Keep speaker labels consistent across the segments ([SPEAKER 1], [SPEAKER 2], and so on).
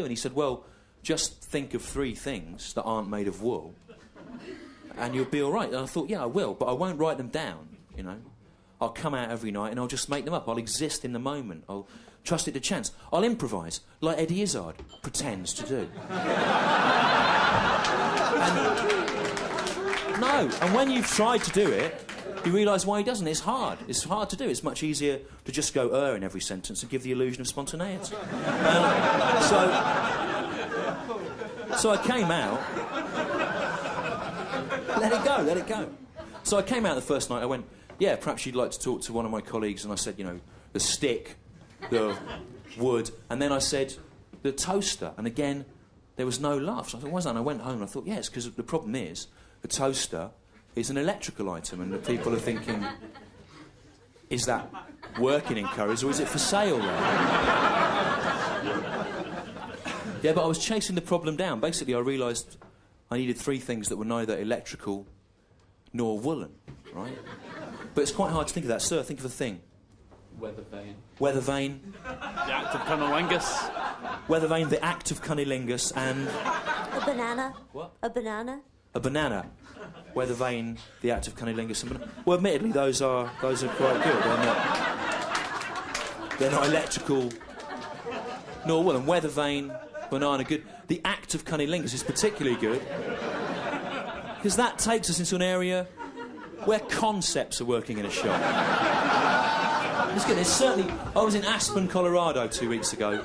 [SPEAKER 1] And he said, well, just think of 3 things that aren't made of wool and you'll be all right. And I thought, yeah, I will, but I won't write them down, you know. I'll come out every night and I'll just make them up. I'll exist in the moment. I'll trust it to chance. I'll improvise, like Eddie Izzard pretends to do. And when you've tried to do it, you realise why he doesn't. It's hard. It's hard to do. It's much easier to just go in every sentence and give the illusion of spontaneity. So I came out. Let it go. So I came out the first night, I went, yeah, perhaps you'd like to talk to one of my colleagues, and I said, you know, the stick, the wood, and then I said, the toaster, and again, there was no laugh. So I thought, why is that? And I went home and I thought, yeah, it's because the problem is, the toaster is an electrical item, and the people are thinking, is that working in Curry's, or is it for sale there? Yeah, but I was chasing the problem down. Basically, I realised I needed 3 things that were neither electrical nor woolen, right? But it's quite hard to think of that. Sir, think of a thing.
[SPEAKER 2] Weather vane.
[SPEAKER 1] Weather vane.
[SPEAKER 2] The act of cunnilingus.
[SPEAKER 1] Weather vane, the act of cunnilingus, and...
[SPEAKER 3] A banana.
[SPEAKER 1] What?
[SPEAKER 3] A banana.
[SPEAKER 1] A banana. Weather vane, the act of cunnilingus, and banana. Well, admittedly, those are quite good. They're not electrical nor woolen. Weather vane, banana, good. The act of cunnilingus is particularly good because that takes us into an area where concepts are working in a shop. It's good. It's certainly... I was in Aspen, Colorado 2 weeks ago.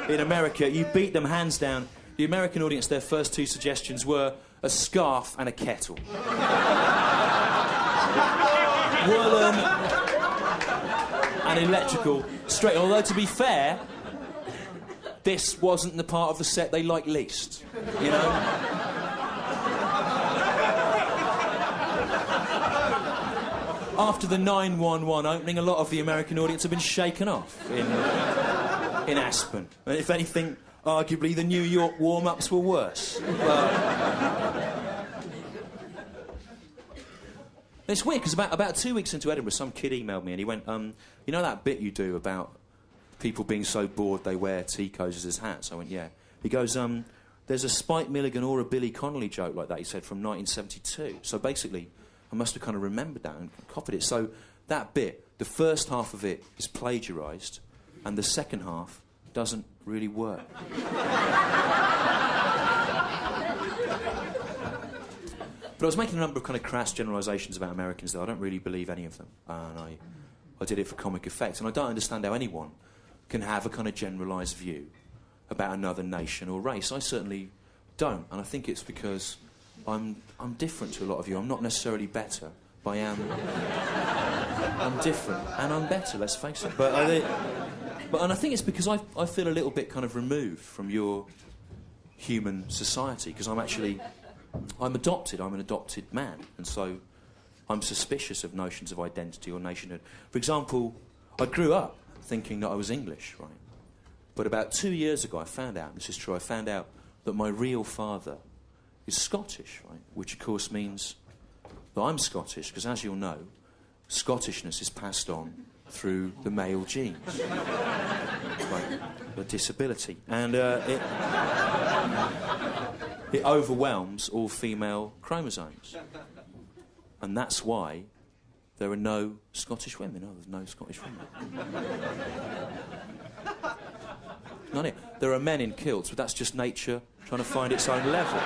[SPEAKER 1] In America, you beat them hands down. The American audience, their first 2 suggestions were a scarf and a kettle. Woolen and electrical. Straight. Although, to be fair, this wasn't the part of the set they liked least, you know? After the 911 opening, a lot of the American audience have been shaken off in Aspen. And if anything, arguably the New York warm-ups were worse. It's weird, because about 2 weeks into Edinburgh, some kid emailed me and he went, you know that bit you do about people being so bored they wear tea cozies as hats? I went, yeah. He goes, there's a Spike Milligan or a Billy Connolly joke like that, he said, from 1972. So basically, I must have kind of remembered that and copied it. So that bit, the first half of it is plagiarised, and the second half doesn't really work. But I was making a number of kind of crass generalisations about Americans, though. I don't really believe any of them. And I did it for comic effect. And I don't understand how anyone can have a kind of generalised view about another nation or race. I certainly don't. And I think it's because I'm different to a lot of you. I'm not necessarily better, but I'm different. And I'm better, let's face it. And I think it's because I feel a little bit kind of removed from your human society, because I'm adopted. I'm an adopted man, and so I'm suspicious of notions of identity or nationhood. For example, I grew up thinking that I was English, right? But about 2 years ago, I found out, this is true, I found out that my real father is Scottish, right? Which, of course, means that I'm Scottish, because as you'll know, Scottishness is passed on through the male genes, like a disability, and it overwhelms all female chromosomes, and that's why there are no Scottish women. Oh, there's no Scottish women. None here. There are men in kilts, but that's just nature trying to find its own level.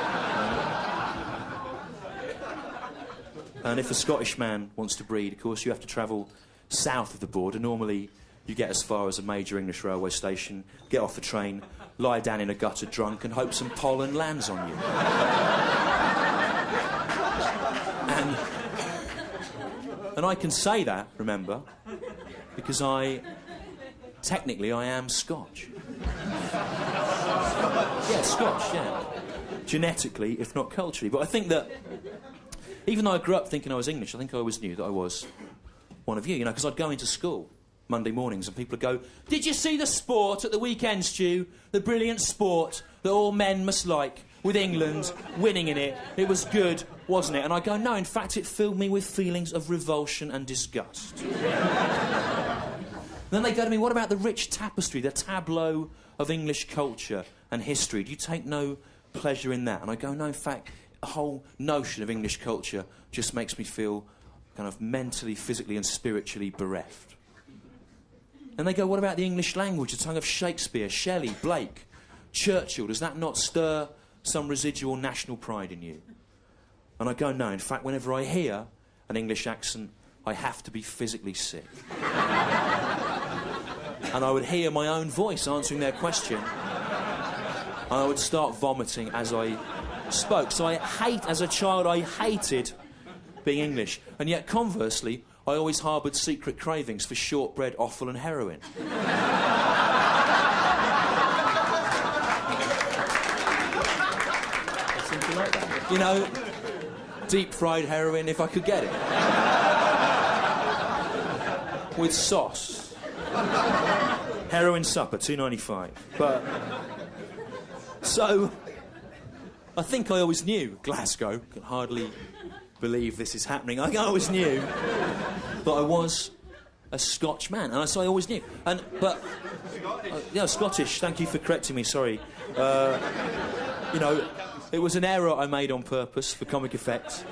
[SPEAKER 1] And if a Scottish man wants to breed, of course, you have to travel south of the border. Normally, you get as far as a major English railway station, get off the train, lie down in a gutter drunk, and hope some pollen lands on you. And I can say that, remember, because technically I am Scotch. Yeah, Scotch, yeah. Genetically, if not culturally. But I think that, even though I grew up thinking I was English, I think I always knew that I was one of you, you know, because I'd go into school Monday mornings and people would go, "Did you see the sport at the weekend, Stu? The brilliant sport that all men must like, with England winning in it. It was good, wasn't it?" And I go, "No, in fact, it filled me with feelings of revulsion and disgust." then they go to me, what about the rich tapestry, the tableau of English culture and history? Do you take no pleasure in that? And I go, no, in fact, the whole notion of English culture just makes me feel kind of mentally, physically and spiritually bereft. And they go, what about the English language, the tongue of Shakespeare, Shelley, Blake, Churchill? Does that not stir some residual national pride in you? And I go, no, in fact, whenever I hear an English accent, I have to be physically sick. And I would hear my own voice answering their question, and I would start vomiting as I spoke. So as a child, I hated being English. And yet, conversely, I always harboured secret cravings for shortbread, offal and heroin. Something like that. You know, deep-fried heroin, if I could get it. With sauce. Heroin supper, $2.95. But... So... I think I always knew Glasgow. Can hardly believe this is happening. I always knew that I was a Scotch man, and so I always knew. Yeah, Scottish. Thank you for correcting me. Sorry. You know, it was an error I made on purpose for comic effect,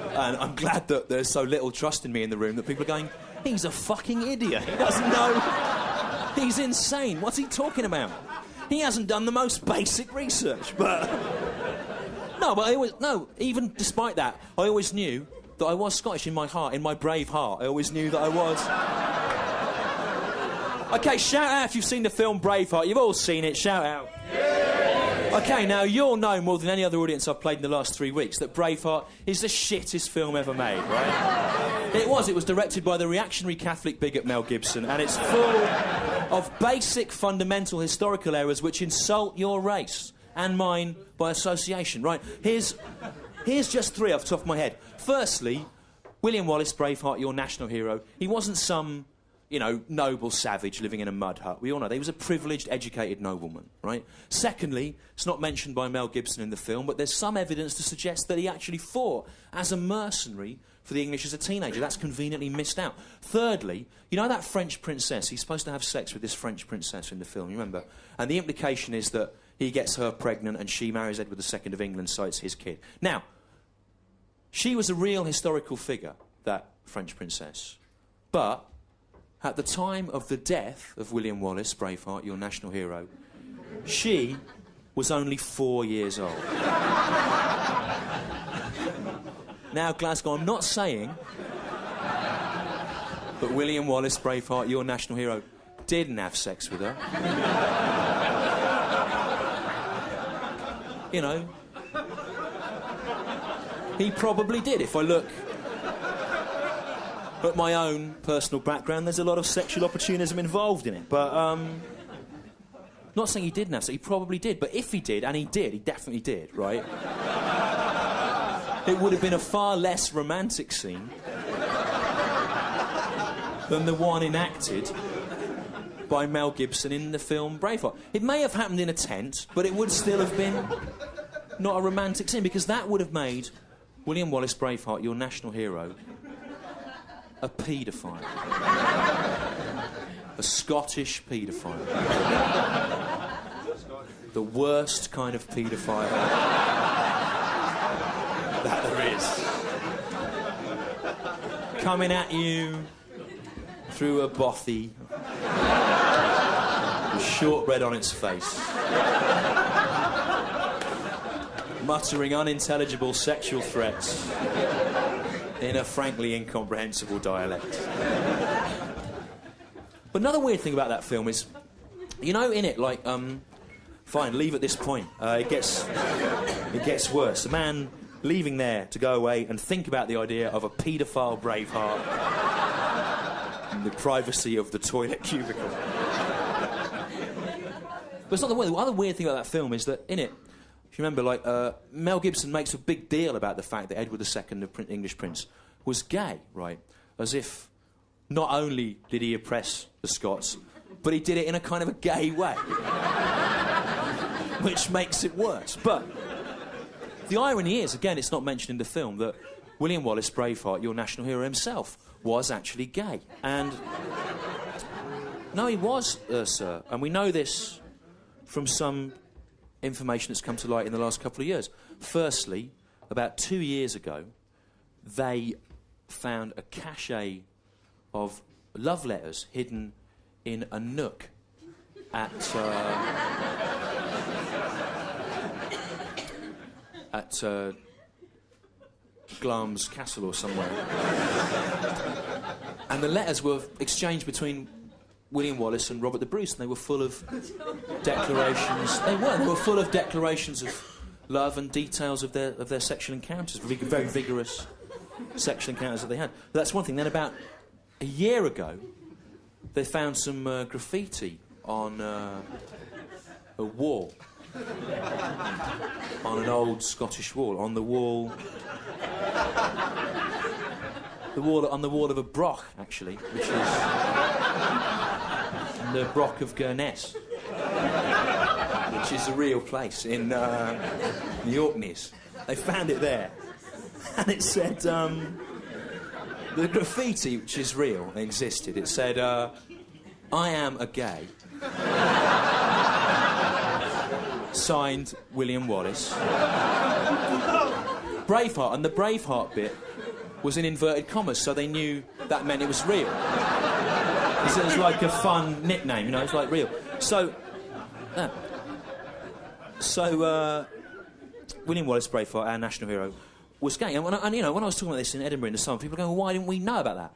[SPEAKER 1] and I'm glad that there's so little trust in me in the room that people are going, "He's a fucking idiot. He doesn't know. He's insane. What's he talking about? He hasn't done the most basic research." But. Even despite that, I always knew that I was Scottish in my heart, in my brave heart. I always knew that I was. OK, shout out if you've seen the film Braveheart. You've all seen it, shout out. Yeah! OK, now you'll know more than any other audience I've played in the last 3 weeks that Braveheart is the shittest film ever made, right? It was directed by the reactionary Catholic bigot Mel Gibson, and it's full of basic fundamental historical errors which insult your race. And mine by association, right? Here's just 3 off the top of my head. Firstly, William Wallace, Braveheart, your national hero. He wasn't some, noble savage living in a mud hut. We all know that. He was a privileged, educated nobleman, right? Secondly, it's not mentioned by Mel Gibson in the film, but there's some evidence to suggest that he actually fought as a mercenary for the English as a teenager. That's conveniently missed out. Thirdly, you know that French princess? He's supposed to have sex with this French princess in the film, you remember? And the implication is that he gets her pregnant and she marries Edward II of England, so it's his kid. Now, she was a real historical figure, that French princess. But at the time of the death of William Wallace, Braveheart, your national hero, she was only 4 years old. Now, Glasgow, I'm not saying that William Wallace, Braveheart, your national hero, didn't have sex with her. You know, he probably did. If I look at my own personal background, there's a lot of sexual opportunism involved in it. But, not saying he didn't have sex, he probably did. But if he did, and he did, he definitely did, right? It would have been a far less romantic scene than the one enacted by Mel Gibson in the film Braveheart. It may have happened in a tent, but it would still have been not a romantic scene, because that would have made William Wallace, Braveheart, your national hero, a paedophile. A Scottish paedophile. The worst kind of paedophile that there is. Coming at you through a bothy, with shortbread on its face, muttering unintelligible sexual threats in a frankly incomprehensible dialect. But another weird thing about that film is, in it, fine, leave at this point. It gets worse. A man leaving there to go away and think about the idea of a paedophile Braveheart in the privacy of the toilet cubicle. But it's not the other weird thing about that film is that, in it, if you remember, Mel Gibson makes a big deal about the fact that Edward II, the English prince, was gay, right? As if not only did he oppress the Scots, but he did it in a kind of a gay way. Which makes it worse. But the irony is, again, it's not mentioned in the film, that William Wallace, Braveheart, your national hero himself, was actually gay. And No, he was, sir. And we know this from some information that's come to light in the last couple of years. Firstly, about 2 years ago, they found a cache of love letters hidden in a nook at Glamis Castle or somewhere. And the letters were exchanged between William Wallace and Robert the Bruce, and they were full of declarations. They were full of declarations of love and details of their sexual encounters, very vigorous sexual encounters that they had. But that's one thing. Then about a year ago, they found some graffiti on a wall, on an old Scottish wall, on the wall of a broch, actually, which is the Broch of Gurness, which is a real place in the Orkneys. They found it there, and it said the graffiti, which is real, existed. It said, "I am a gay." Signed William Wallace. Braveheart, and the Braveheart bit was in inverted commas, so they knew that meant it was real. It was like a fun nickname, you know, it's like real. So, William Wallace, Braveheart, our national hero, was gay. And you know, when I was talking about this in Edinburgh in the summer, people were going, well, why didn't we know about that?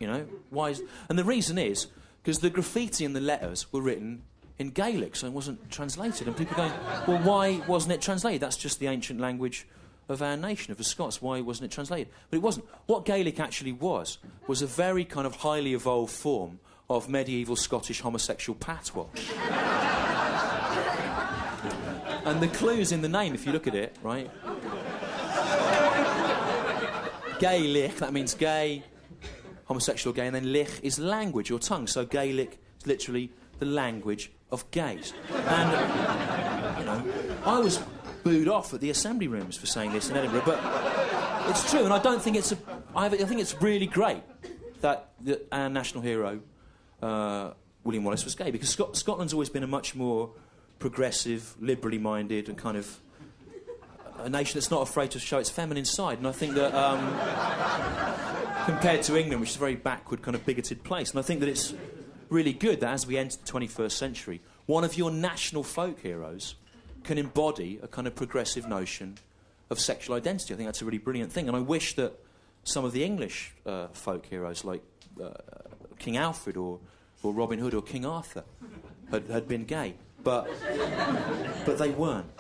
[SPEAKER 1] You know, why is... And the reason is, because the graffiti and the letters were written in Gaelic, so it wasn't translated. And people going, well, why wasn't it translated? That's just the ancient language of our nation, of the Scots. Why wasn't it translated? But it wasn't. What Gaelic actually was a very kind of highly evolved form of medieval Scottish homosexual patois. And the clue's in the name, if you look at it, right? Gaelic, that means gay, homosexual gay, and then lich is language or tongue. So Gaelic is literally the language of gays. And, you know, I was booed off at the Assembly Rooms for saying this in Edinburgh, but it's true, and I don't think it's I think it's really great that our national hero, William Wallace, was gay, because Scotland's always been a much more progressive, liberally minded, and kind of a nation that's not afraid to show its feminine side. And I think that, compared to England, which is a very backward, kind of bigoted place, and I think that it's really good that as we enter the 21st century, one of your national folk heroes can embody a kind of progressive notion of sexual identity. I think that's a really brilliant thing. And I wish that some of the English folk heroes, like King Alfred or Robin Hood or King Arthur, had been gay. But they weren't.